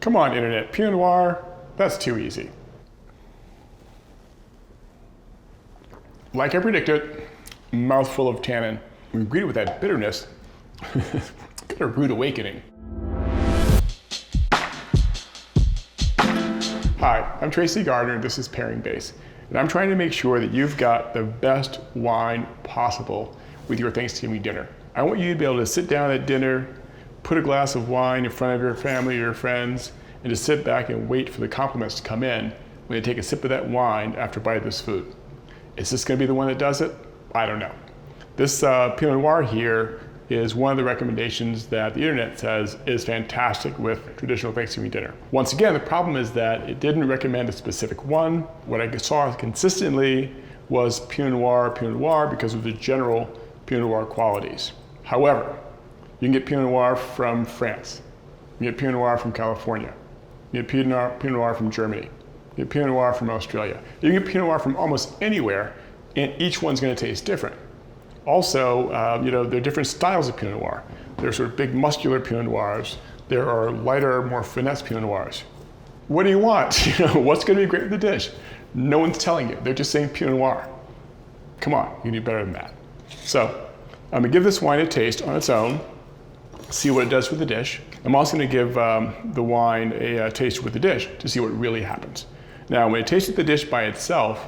Come on, internet, Pinot Noir, that's too easy. Like I predicted, mouthful of tannin. When greeted with that bitterness, got a rude awakening. Hi, I'm Tracy Gardner, and this is Pairing Base. And I'm trying to make sure that you've got the best wine possible with your Thanksgiving dinner. I want you to be able to sit down at dinner, put a glass of wine in front of your family or your friends, and just sit back and wait for the compliments to come in when they take a sip of that wine after a bite of this food. Is this going to be the one that does it? I don't know. This Pinot Noir here is one of the recommendations that the internet says is fantastic with traditional Thanksgiving dinner. Once again, the problem is that it didn't recommend a specific one. What I saw consistently was Pinot Noir because of the general Pinot Noir qualities. However, you can get Pinot Noir from France. You can get Pinot Noir from California. You can get Pinot Noir from Germany. You get Pinot Noir from Australia. You can get Pinot Noir from almost anywhere, and each one's going to taste different. Also, there are different styles of Pinot Noir. There are sort of big muscular Pinot Noirs. There are lighter, more finesse Pinot Noirs. What do you want? What's going to be great with the dish? No one's telling you. They're just saying Pinot Noir. Come on, you can do better than that. So I'm going to give this wine a taste on its own, see what it does with the dish. I'm also going to give the wine a taste with the dish to see what really happens. Now, when I tasted the dish by itself,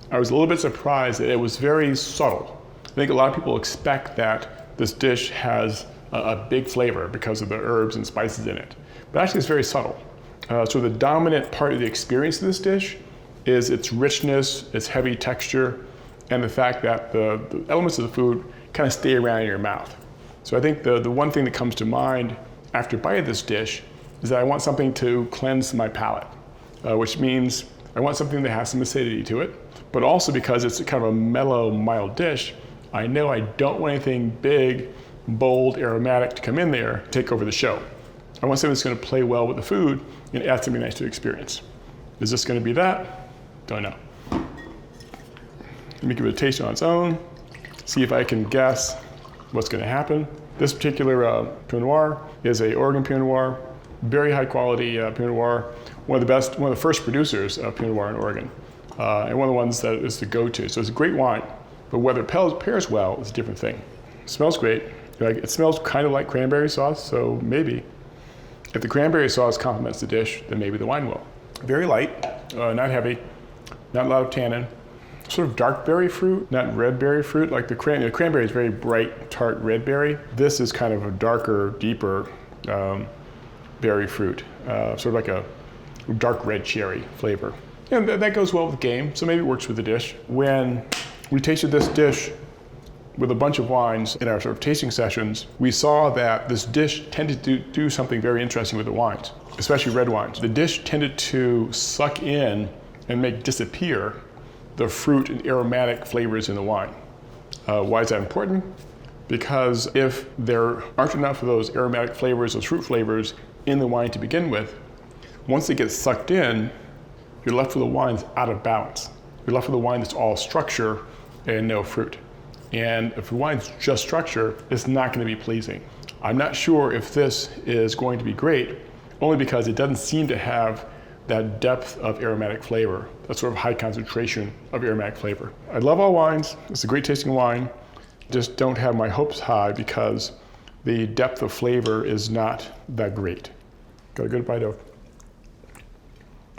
I was a little bit surprised that it was very subtle. I think a lot of people expect that this dish has a big flavor because of the herbs and spices in it. But actually it's very subtle. So the dominant part of the experience of this dish is its richness, its heavy texture, and the fact that the elements of the food kind of stay around in your mouth. So I think the one thing that comes to mind after a bite of this dish is that I want something to cleanse my palate, which means I want something that has some acidity to it, but also because it's kind of a mellow, mild dish, I know I don't want anything big, bold, aromatic to come in there, take over the show. I want something that's going to play well with the food and add something nice to the experience. Is this going to be that? Don't know. Let me give it a taste on its own, see if I can guess what's going to happen. This particular Pinot Noir is an Oregon Pinot Noir, very high quality Pinot Noir, one of the first producers of Pinot Noir in Oregon, and one of the ones that is the go-to. So it's a great wine. But whether it pairs well is a different thing. It smells great. It smells kind of like cranberry sauce, so maybe. If the cranberry sauce complements the dish, then maybe the wine will. Very light, not heavy, not a lot of tannin. Sort of dark berry fruit, not red berry fruit. Like the cranberry is very bright, tart red berry. This is kind of a darker, deeper berry fruit, sort of like a dark red cherry flavor. And that goes well with the game, so maybe it works with the dish. When we tasted this dish with a bunch of wines in our sort of tasting sessions, we saw that this dish tended to do something very interesting with the wines, especially red wines. The dish tended to suck in and make disappear the fruit and aromatic flavors in the wine. Why is that important? Because if there aren't enough of those aromatic flavors, those fruit flavors in the wine to begin with, once it gets sucked in, you're left with a wine that's out of balance. You're left with a wine that's all structure and no fruit. And if the wine's just structure, it's not going to be pleasing. I'm not sure if this is going to be great, only because it doesn't seem to have that depth of aromatic flavor, that sort of high concentration of aromatic flavor. I love all wines. It's a great tasting wine. Just don't have my hopes high because the depth of flavor is not that great. Got a good bite of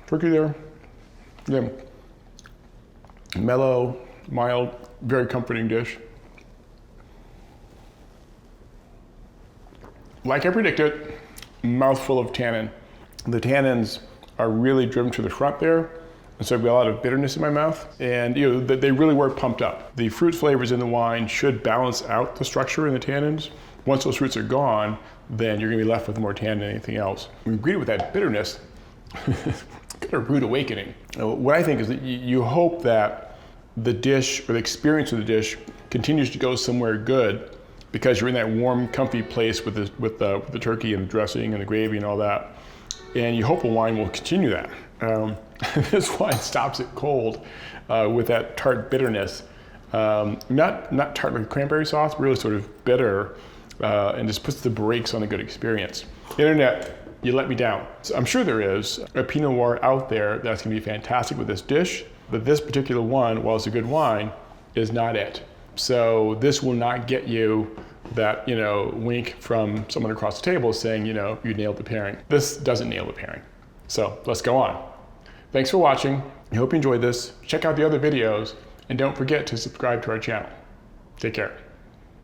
turkey there. Yeah. Mellow, mild, very comforting dish. Like I predicted, mouthful of tannin. The tannins are really driven to the front there, and so I've got a lot of bitterness in my mouth, and they really were pumped up. The fruit flavors in the wine should balance out the structure in the tannins. Once those fruits are gone, then you're gonna be left with more tannin than anything else. When you greet it with that bitterness, got a rude awakening. What I think is that you hope that the dish or the experience of the dish continues to go somewhere good because you're in that warm, comfy place with the turkey and the dressing and the gravy and all that. And you hope a wine will continue that. This wine stops it cold with that tart bitterness. Not tart like cranberry sauce, really sort of bitter, and just puts the brakes on a good experience. Internet, you let me down. So I'm sure there is a Pinot Noir out there that's gonna be fantastic with this dish, but this particular one, while it's a good wine, is not it. So this will not get you that, wink from someone across the table saying, you nailed the pairing. This doesn't nail the pairing. So let's go on. Thanks for watching. I hope you enjoyed this. Check out the other videos and don't forget to subscribe to our channel. Take care.